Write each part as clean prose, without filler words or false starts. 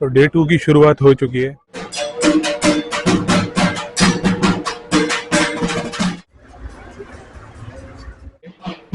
तो डे 2 की शुरुआत हो चुकी है।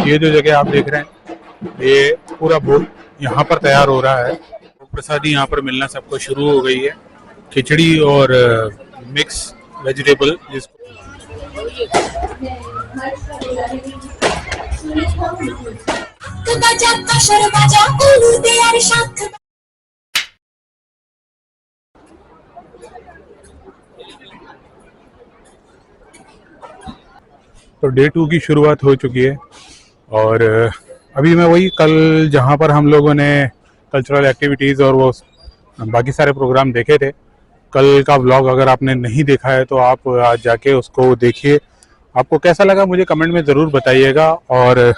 ये जो जगह आप देख रहे हैं ये पूरा भोग यहाँ पर तैयार हो रहा है। प्रसादी यहाँ पर मिलना सबको शुरू हो गई है। खिचड़ी और मिक्स वेजिटेबल जिसको तो डे 2 की शुरुआत हो चुकी है और अभी मैं वही कल जहाँ पर हम लोगों ने कल्चरल एक्टिविटीज़ और वो बाकी सारे प्रोग्राम देखे थे, कल का व्लॉग अगर आपने नहीं देखा है तो आप आज जाके उसको देखिए। आपको कैसा लगा मुझे कमेंट में ज़रूर बताइएगा। और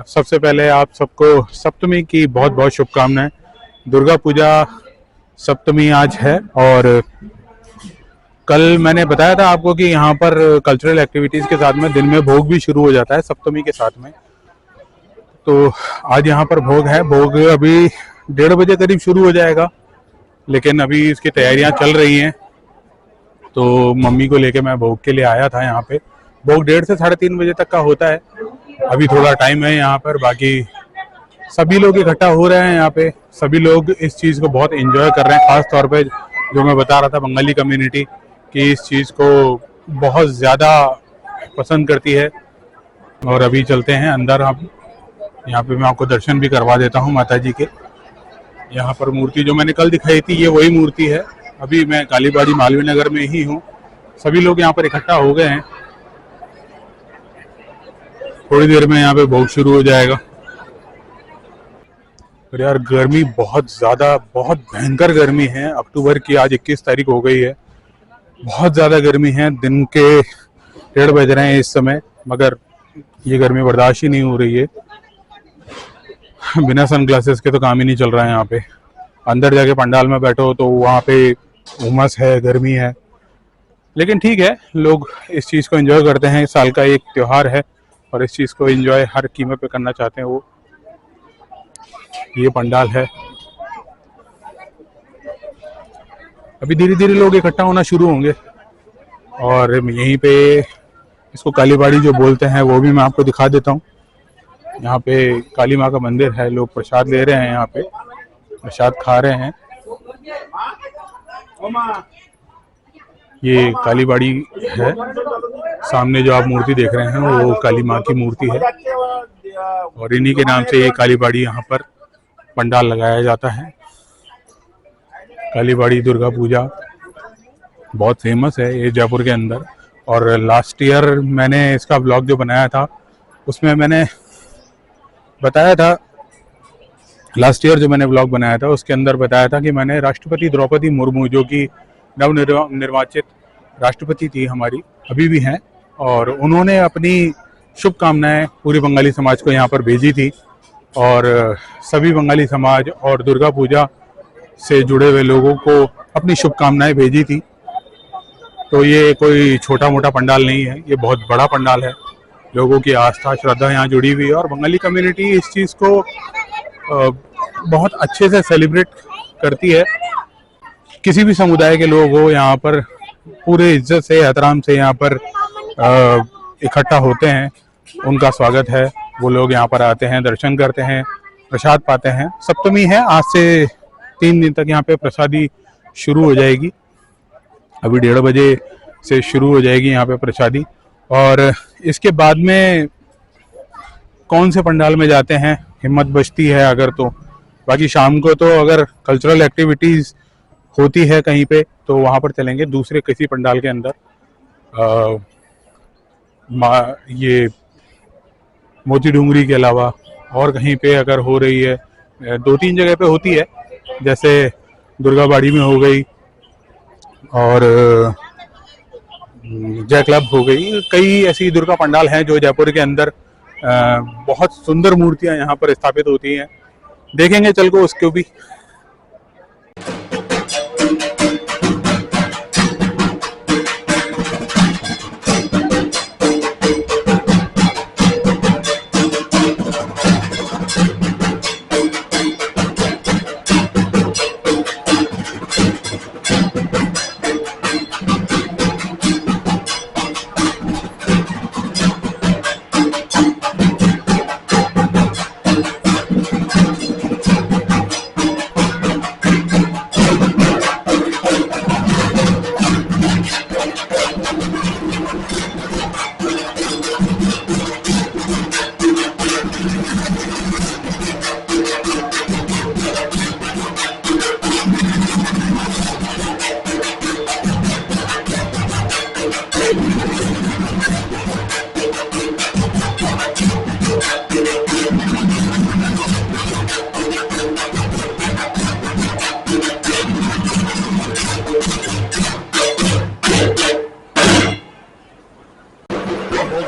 सबसे पहले आप सबको सप्तमी की बहुत बहुत शुभकामनाएं। दुर्गा पूजा सप्तमी आज है और कल मैंने बताया था आपको कि यहाँ पर कल्चरल एक्टिविटीज़ के साथ में दिन में भोग भी शुरू हो जाता है सप्तमी के साथ में। तो आज यहाँ पर भोग है। भोग अभी 1:30 बजे करीब शुरू हो जाएगा, लेकिन अभी इसकी तैयारियाँ चल रही हैं। तो मम्मी को लेके मैं भोग के लिए आया था यहाँ पे। भोग 1:30 से 3:30 बजे तक का होता है। अभी थोड़ा टाइम है यहाँ पर। बाकी सभी लोग इकट्ठा हो रहे हैं यहाँ पे। सभी लोग इस चीज़ को बहुत एंजॉय कर रहे हैं। ख़ास तौर पे जो मैं बता रहा था बंगाली कम्युनिटी कि इस चीज़ को बहुत ज़्यादा पसंद करती है। और अभी चलते हैं अंदर। हम यहाँ पे मैं आपको दर्शन भी करवा देता हूँ माता जी के। यहाँ पर मूर्ति जो मैंने कल दिखाई थी ये वही मूर्ति है। अभी मैं कालीबाड़ी मालवीय नगर में ही हूँ। सभी लोग यहाँ पर इकट्ठा हो गए हैं। थोड़ी देर में यहाँ पे भोग शुरू हो जाएगा। और यार गर्मी बहुत ज़्यादा, बहुत भयंकर गर्मी है। अक्टूबर की आज 21 तारीख हो गई है। बहुत ज़्यादा गर्मी है। दिन के 1:30 बज रहे हैं इस समय, मगर ये गर्मी बर्दाश्त ही नहीं हो रही है। बिना सनग्लासेस के तो काम ही नहीं चल रहा है यहाँ पे। अंदर जाके पंडाल में बैठो तो वहाँ पे उमस है, गर्मी है। लेकिन ठीक है, लोग इस चीज़ को एंजॉय करते हैं। इस साल का एक त्यौहार है और इस चीज़ को एंजॉय हर कीमत पे करना चाहते हैं वो। ये पंडाल है। अभी धीरे धीरे लोग इकट्ठा होना शुरू होंगे और यहीं पे इसको कालीबाड़ी जो बोलते हैं वो भी मैं आपको दिखा देता हूँ। यहाँ पे काली माँ का मंदिर है। लोग प्रसाद ले रहे हैं, यहाँ पे प्रसाद खा रहे हैं। ये कालीबाड़ी है। सामने जो आप मूर्ति देख रहे हैं वो काली माँ की मूर्ति है और इन्हीं के नाम से ये कालीबाड़ी यहाँ पर पंडाल लगाया जाता है। कालीबाड़ी दुर्गा पूजा बहुत फेमस है ये जयपुर के अंदर। और लास्ट ईयर मैंने इसका ब्लॉग जो बनाया था उसमें मैंने बताया था, लास्ट ईयर जो मैंने ब्लॉग बनाया था उसके अंदर बताया था कि मैंने राष्ट्रपति द्रौपदी मुर्मू जो कि नवनिर्वाचित राष्ट्रपति थी हमारी, अभी भी हैं, और उन्होंने अपनी शुभकामनाएं पूरे बंगाली समाज को यहाँ पर भेजी थी। और सभी बंगाली समाज और दुर्गा पूजा से जुड़े हुए लोगों को अपनी शुभकामनाएं भेजी थी। तो ये कोई छोटा मोटा पंडाल नहीं है, ये बहुत बड़ा पंडाल है। लोगों की आस्था श्रद्धा यहाँ जुड़ी हुई है और बंगाली कम्युनिटी इस चीज़ को बहुत अच्छे से सेलिब्रेट करती है। किसी भी समुदाय के लोग हो यहाँ पर पूरे इज्जत से, एहतराम से यहाँ पर इकट्ठा होते हैं। उनका स्वागत है। वो लोग यहाँ पर आते हैं, दर्शन करते हैं, प्रसाद पाते हैं। सप्तमी है, आज से 3 दिन तक यहाँ पे प्रसादी शुरू हो जाएगी। अभी 1:30 बजे से शुरू हो जाएगी यहाँ पे प्रसादी। और इसके बाद में कौन से पंडाल में जाते हैं, हिम्मत बचती है अगर तो। बाकी शाम को तो अगर कल्चरल एक्टिविटीज़ होती है कहीं पे तो वहाँ पर चलेंगे दूसरे किसी पंडाल के अंदर। ये मोती डूंगरी के अलावा और कहीं पे अगर हो रही है, 2-3 जगह पे होती है, जैसे दुर्गाबाड़ी में हो गई और जय क्लब हो गई। कई ऐसी दुर्गा पंडाल हैं जो जयपुर के अंदर बहुत सुंदर मूर्तियां यहाँ पर स्थापित होती हैं। देखेंगे चल को उसको भी।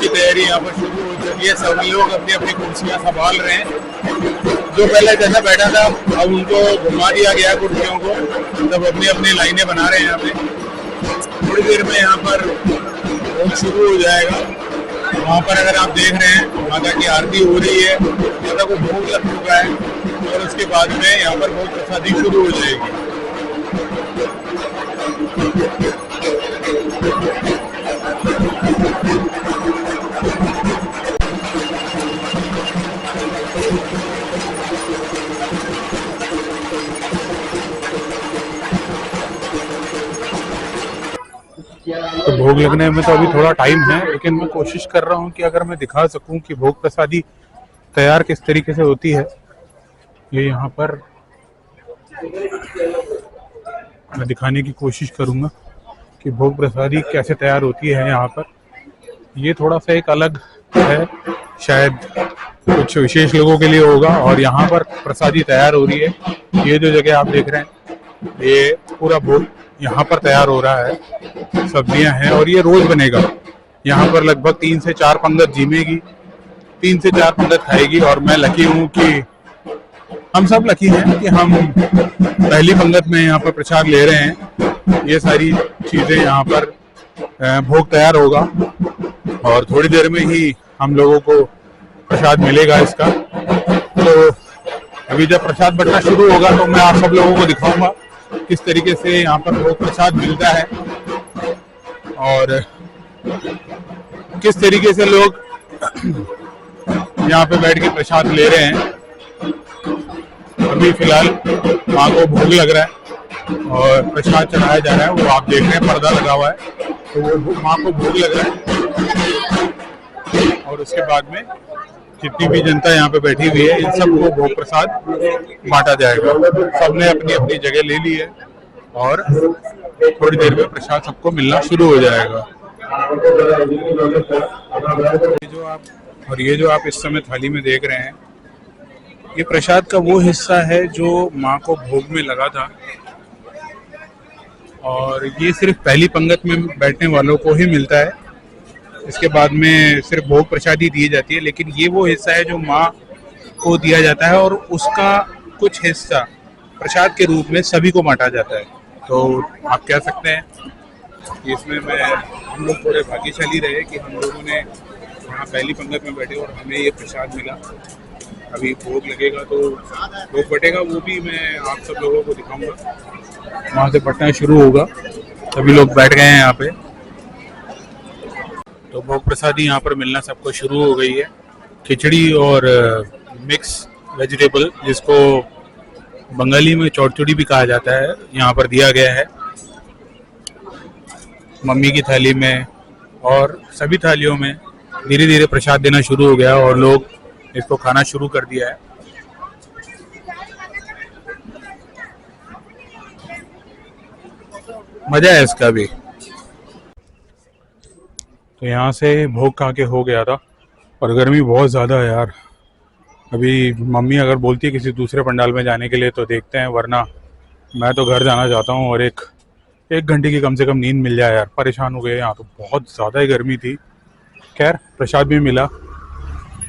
की तैयारी यहाँ पर शुरू हो चुकी है। सभी लोग अपनी अपनी कुर्सियाँ संभाल रहे हैं। जो पहले जैसा बैठा था अब उनको घुमा दिया गया कुर्सियों को, सब अपनी अपनी लाइनें बना रहे हैं। यहाँ पे थोड़ी देर में यहाँ पर भोग शुरू हो जाएगा। वहाँ पर अगर आप देख रहे हैं माता की आरती हो रही है, माता को भोग लग चुका है और उसके बाद में यहाँ पर भोग प्रसादी शुरू हो जाएगी। तो भोग लगने में तो अभी थोड़ा टाइम है, लेकिन मैं कोशिश कर रहा हूँ कि अगर मैं दिखा सकूँ कि भोग प्रसादी तैयार किस तरीके से होती है। ये यहाँ पर मैं दिखाने की कोशिश करूँगा कि भोग प्रसादी कैसे तैयार होती है यहाँ पर। ये थोड़ा सा एक अलग है, शायद कुछ विशेष लोगों के लिए होगा। और यहाँ पर प्रसादी तैयार हो रही है। ये जो जगह आप देख रहे हैं, ये पूरा भोग यहाँ पर तैयार हो रहा है। सब्जियां हैं और ये रोज बनेगा। यहाँ पर लगभग 3 से 4 पंगत जीमेगी, 3 से 4 पंगत खाएगी। और मैं लकी हूँ कि हम सब लकी हैं कि हम पहली पंगत में यहाँ पर प्रसाद ले रहे हैं। ये सारी चीजें यहाँ पर भोग तैयार होगा और थोड़ी देर में ही हम लोगों को प्रसाद मिलेगा इसका। तो अभी जब प्रसाद बंटना शुरू होगा तो मैं आप सब लोगों को दिखाऊंगा किस तरीके से यहाँ पर भोग प्रसाद मिलता है और किस तरीके से लोग यहाँ पे बैठ के प्रसाद ले रहे हैं। अभी फिलहाल माँ को भोग लग रहा है और प्रसाद चढ़ाया जा रहा है। वो आप देख रहे हैं, पर्दा लगा हुआ है, तो वो माँ को भोग लग रहा है। और उसके बाद में जितनी भी जनता यहाँ पे बैठी हुई है, इन सबको भोग प्रसाद बांटा जाएगा। सबने अपनी अपनी जगह ले ली है और थोड़ी देर में प्रसाद सबको मिलना शुरू हो जाएगा। ये जो आप इस समय थाली में देख रहे हैं, ये प्रसाद का वो हिस्सा है जो माँ को भोग में लगा था। और ये सिर्फ पहली पंगत में बैठने वालों को ही मिलता है। इसके बाद में सिर्फ भोग प्रसादी दी जाती है। लेकिन ये वो हिस्सा है जो माँ को दिया जाता है और उसका कुछ हिस्सा प्रसाद के रूप में सभी को बांटा जाता है। तो आप कह सकते हैं इसमें हम लोग थोड़े भाग्यशाली रहे कि हम लोगों ने वहाँ पहली पंगत में बैठे और हमें ये प्रसाद मिला। अभी भोग लगेगा तो भोग बटेगा, वो भी मैं आप सब लोगों को दिखाऊंगा। वहाँ से बटना शुरू होगा, सभी लोग बैठ गए हैं यहाँ पे। तो भोग प्रसादी यहाँ पर मिलना सबको शुरू हो गई है। खिचड़ी और मिक्स वेजिटेबल, जिसको बंगाली में चौड़चुड़ी भी कहा जाता है, यहाँ पर दिया गया है मम्मी की थाली में। और सभी थालियों में धीरे धीरे प्रसाद देना शुरू हो गया और लोग इसको खाना शुरू कर दिया है। मजा है इसका भी। तो यहाँ से भोग खा के हो गया था और गर्मी बहुत ज़्यादा है यार। अभी मम्मी अगर बोलती है किसी दूसरे पंडाल में जाने के लिए तो देखते हैं, वरना मैं तो घर जाना चाहता हूँ और एक घंटे की कम से कम नींद मिल जाए यार। परेशान हो गए, यहाँ तो बहुत ज़्यादा ही गर्मी थी। खैर प्रसाद भी मिला,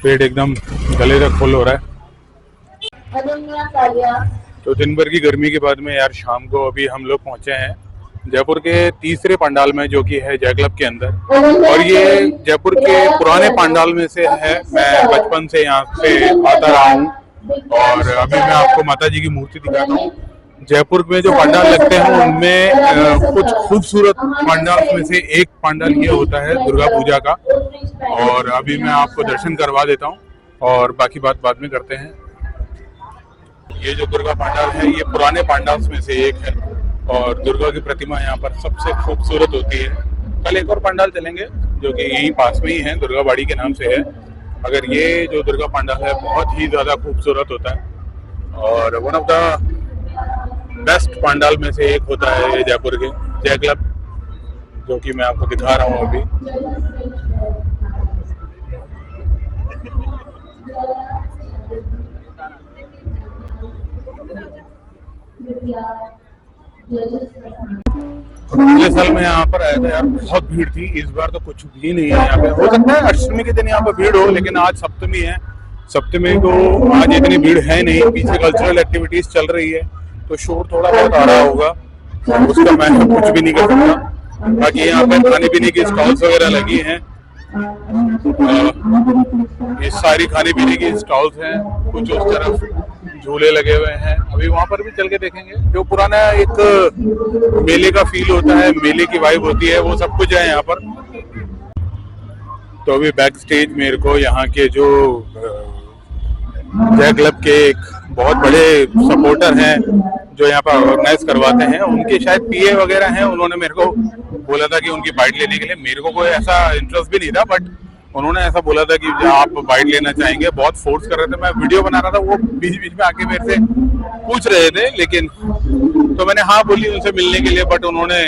पेट एकदम गले तक फुल हो रहा है। तो दिन भर की गर्मी के बाद में यार शाम को अभी हम लोग पहुँचे हैं जयपुर के तीसरे पंडाल में, जो कि है जय क्लब के अंदर। और ये जयपुर के पुराने पंडाल में से है। मैं बचपन से यहाँ पे आता रहा हूँ और अभी मैं आपको माता जी की मूर्ति दिखाता हूँ। जयपुर में जो पंडाल लगते हैं उनमें कुछ खूबसूरत पंडाल में से एक पंडाल ये होता है दुर्गा पूजा का। और अभी मैं आपको दर्शन करवा देता हूँ और बाकी बात बाद में करते हैं। ये जो दुर्गा पंडाल है ये पुराने पंडाल में से एक है और दुर्गा की प्रतिमा यहाँ पर सबसे खूबसूरत होती है। कल एक और पंडाल चलेंगे जो कि यहीं पास में ही है, दुर्गा बाड़ी के नाम से है। अगर ये जो दुर्गा पंडाल है बहुत ही ज़्यादा खूबसूरत होता है और one of the best pandal में से एक होता है ये जयपुर के जय क्लब, जो कि मैं आपको दिखा रहा हूँ अभी। साल मैं यहाँ पर आया था यार, बहुत भीड़ थी। इस बार तो कुछ भी नहीं है यहाँ पे। हो सकता है अष्टमी के दिन यहाँ पे भीड़ हो, लेकिन आज सप्तमी है। सप्तमी को आज इतनी भीड़ है नहीं। पीछे कल्चरल एक्टिविटीज चल रही है तो शोर थोड़ा बहुत आ रहा होगा, उसका मैं कुछ भी नहीं कर सकता। बाकी यहाँ पे खाने पीने की स्टॉल्स वगैरह लगी हैं। ये सारी खाने पीने की स्टॉल्स हैं। कुछ उस तरफ झूले लगे हुए हैं। अभी वहां पर भी चल के देखेंगे। जो पुराना एक मेले का फील होता है, मेले की वाइब होती है, वो सब कुछ है यहाँ पर। तो अभी बैक स्टेज मेरे को यहाँ के जो जय क्लब के एक बहुत बड़े सपोर्टर हैं जो यहाँ पर ऑर्गेनाइज करवाते हैं, उनके शायद पीए वगैरह हैं। उन्होंने मेरे को बोला था कि उनकी बाइट लेने के लिए। मेरे को कोई ऐसा इंटरेस्ट भी नहीं था, बट उन्होंने ऐसा बोला था कि आप बाइट लेना चाहेंगे। बहुत फोर्स कर रहे थे। मैं वीडियो बना रहा था, वो बीच बीच में आके मेरे से पूछ रहे थे, लेकिन तो मैंने हाँ बोली उनसे मिलने के लिए। बट उन्होंने,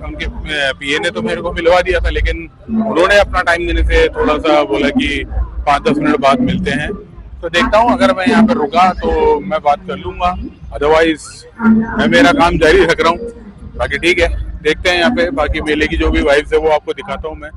उनके पीए ने तो मेरे को मिलवा दिया था, लेकिन उन्होंने अपना टाइम देने से थोड़ा सा बोला कि 5-10 मिनट बाद मिलते हैं। तो देखता हूँ, अगर मैं यहाँ पे रुका तो मैं बात कर लूंगा, अदरवाइज मैं मेरा काम जारी रख रहा हूँ। बाकी ठीक है, देखते हैं यहाँ पे। बाकी मेले की जो भी वाइब्स है वो आपको दिखाता हूँ मैं।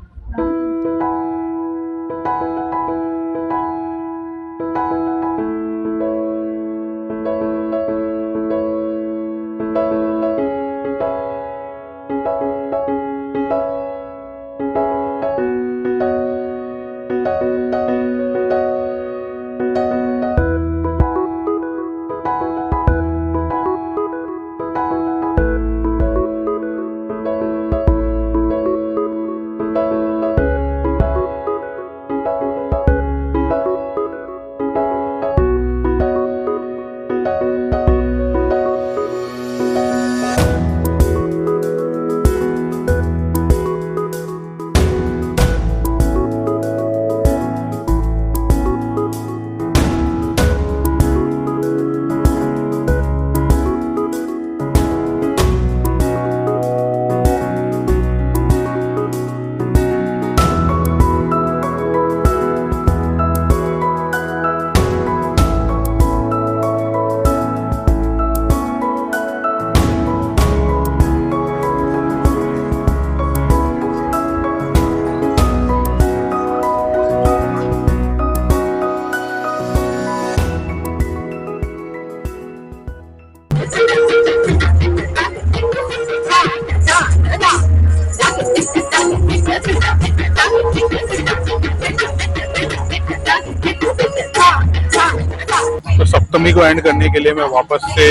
तो सप्तमी को एंड करने के लिए मैं वापस से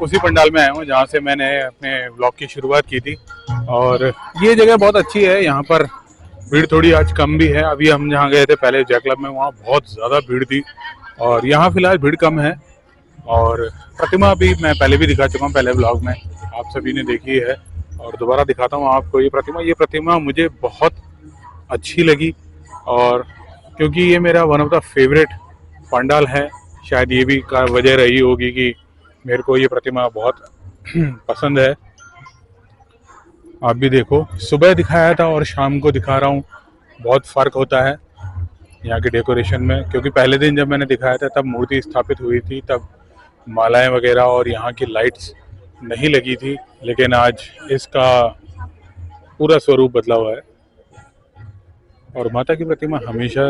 उसी पंडाल में आया हूँ जहाँ से मैंने अपने व्लॉग की शुरुआत की थी। और ये जगह बहुत अच्छी है। यहाँ पर भीड़ थोड़ी आज कम भी है। अभी हम जहाँ गए थे पहले जय क्लब में, वहाँ बहुत ज़्यादा भीड़ थी, और यहाँ फिलहाल भीड़ कम है। और प्रतिमा भी मैं पहले भी दिखा चुका हूँ, पहले व्लॉग में आप सभी ने देखी है, और दोबारा दिखाता हूँ आपको ये प्रतिमा मुझे बहुत अच्छी लगी। और क्योंकि ये मेरा one of the favourite pandal है, शायद ये भी का वजह रही होगी कि मेरे को ये प्रतिमा बहुत पसंद है। आप भी देखो, सुबह दिखाया था और शाम को दिखा रहा हूँ, बहुत फ़र्क होता है यहाँ के डेकोरेशन में। क्योंकि पहले दिन जब मैंने दिखाया था तब मूर्ति स्थापित हुई थी, तब मालाएं वगैरह और यहाँ की लाइट्स नहीं लगी थी, लेकिन आज इसका पूरा स्वरूप बदला हुआ है। और माता की प्रतिमा हमेशा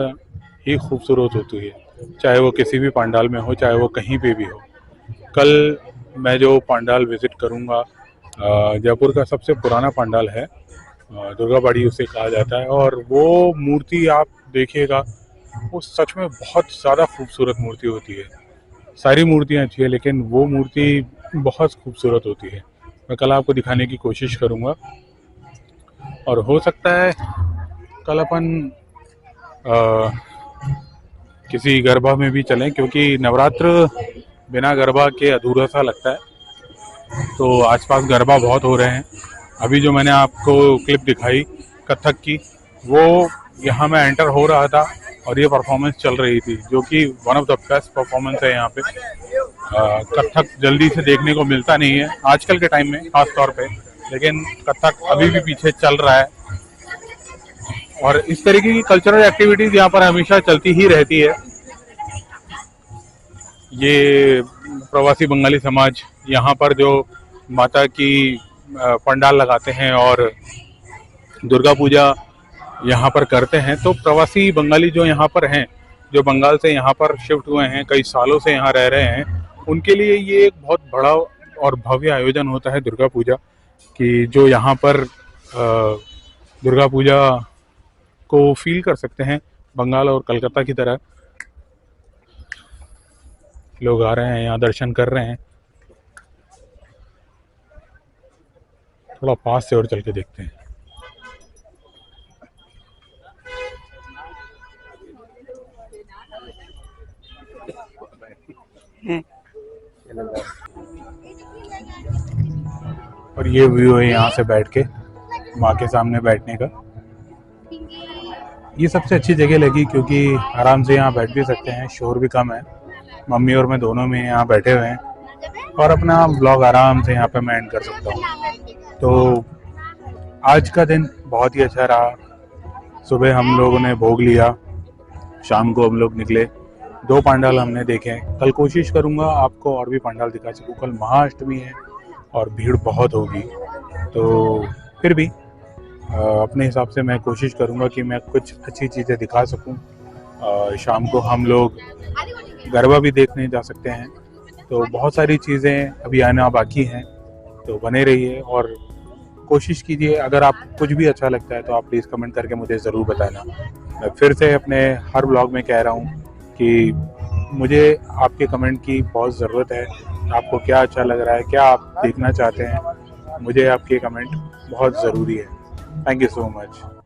ही खूबसूरत होती है, चाहे वो किसी भी पंडाल में हो, चाहे वो कहीं पे भी हो। कल मैं जो पंडाल विज़िट करूँगा, जयपुर का सबसे पुराना पंडाल है, दुर्गा बाड़ी उसे कहा जाता है। और वो मूर्ति आप देखिएगा, वो सच में बहुत ज़्यादा खूबसूरत मूर्ति होती है। सारी मूर्तियाँ अच्छी है, लेकिन वो मूर्ति बहुत खूबसूरत होती है। मैं कल आपको दिखाने की कोशिश करूँगा, और हो सकता है कल अपन किसी गरबा में भी चलें, क्योंकि नवरात्र बिना गरबा के अधूरा सा लगता है। तो आसपास गरबा बहुत हो रहे हैं। अभी जो मैंने आपको क्लिप दिखाई कथक की, वो यहाँ मैं एंटर हो रहा था और ये परफॉर्मेंस चल रही थी, जो कि one of the best performance है यहाँ पे। कथक जल्दी से देखने को मिलता नहीं है आजकल के टाइम में खास तौर पे, लेकिन कथक अभी भी पीछे चल रहा है। और इस तरीके की कल्चरल एक्टिविटीज यहाँ पर हमेशा चलती ही रहती है। ये प्रवासी बंगाली समाज यहाँ पर जो माता की पंडाल लगाते हैं और दुर्गा पूजा यहाँ पर करते हैं। तो प्रवासी बंगाली जो यहाँ पर हैं, जो बंगाल से यहाँ पर शिफ्ट हुए हैं, कई सालों से यहाँ रह रहे हैं, उनके लिए ये एक बहुत बड़ा और भव्य आयोजन होता है दुर्गा पूजा कि जो यहाँ पर दुर्गा पूजा को फील कर सकते हैं। बंगाल और कलकत्ता की तरह लोग आ रहे हैं, यहाँ दर्शन कर रहे हैं। थोड़ा पास से और चल के देखते हैं। और ये व्यू है यहाँ से बैठ के माँ के सामने बैठने का। ये सबसे अच्छी जगह लगी क्योंकि आराम से यहाँ बैठ भी सकते हैं, शोर भी कम है। मम्मी और मैं दोनों में यहाँ बैठे हुए हैं और अपना ब्लॉग आराम से यहाँ पे मैं एंड कर सकता हूँ। तो आज का दिन बहुत ही अच्छा रहा। सुबह हम लोगों ने भोग लिया, शाम को हम लोग निकले, 2 पंडाल हमने देखे। कल कोशिश करूँगा आपको और भी पंडाल दिखा सकूँ। कल महाअष्टमी है और भीड़ बहुत होगी, तो फिर भी अपने हिसाब से मैं कोशिश करूँगा कि मैं कुछ अच्छी चीज़ें दिखा सकूँ। शाम को हम लोग गरबा भी देखने जा सकते हैं। तो बहुत सारी चीज़ें अभी आना बाकी हैं, तो बने रहिए और कोशिश कीजिए। अगर आप कुछ भी अच्छा लगता है तो आप प्लीज़ कमेंट करके मुझे ज़रूर बताना। मैं फिर से अपने हर ब्लॉग में कह रहा हूँ कि मुझे आपके कमेंट की बहुत ज़रूरत है। आपको क्या अच्छा लग रहा है, क्या आप देखना चाहते हैं, मुझे आपके कमेंट बहुत ज़रूरी है। Thank you so much.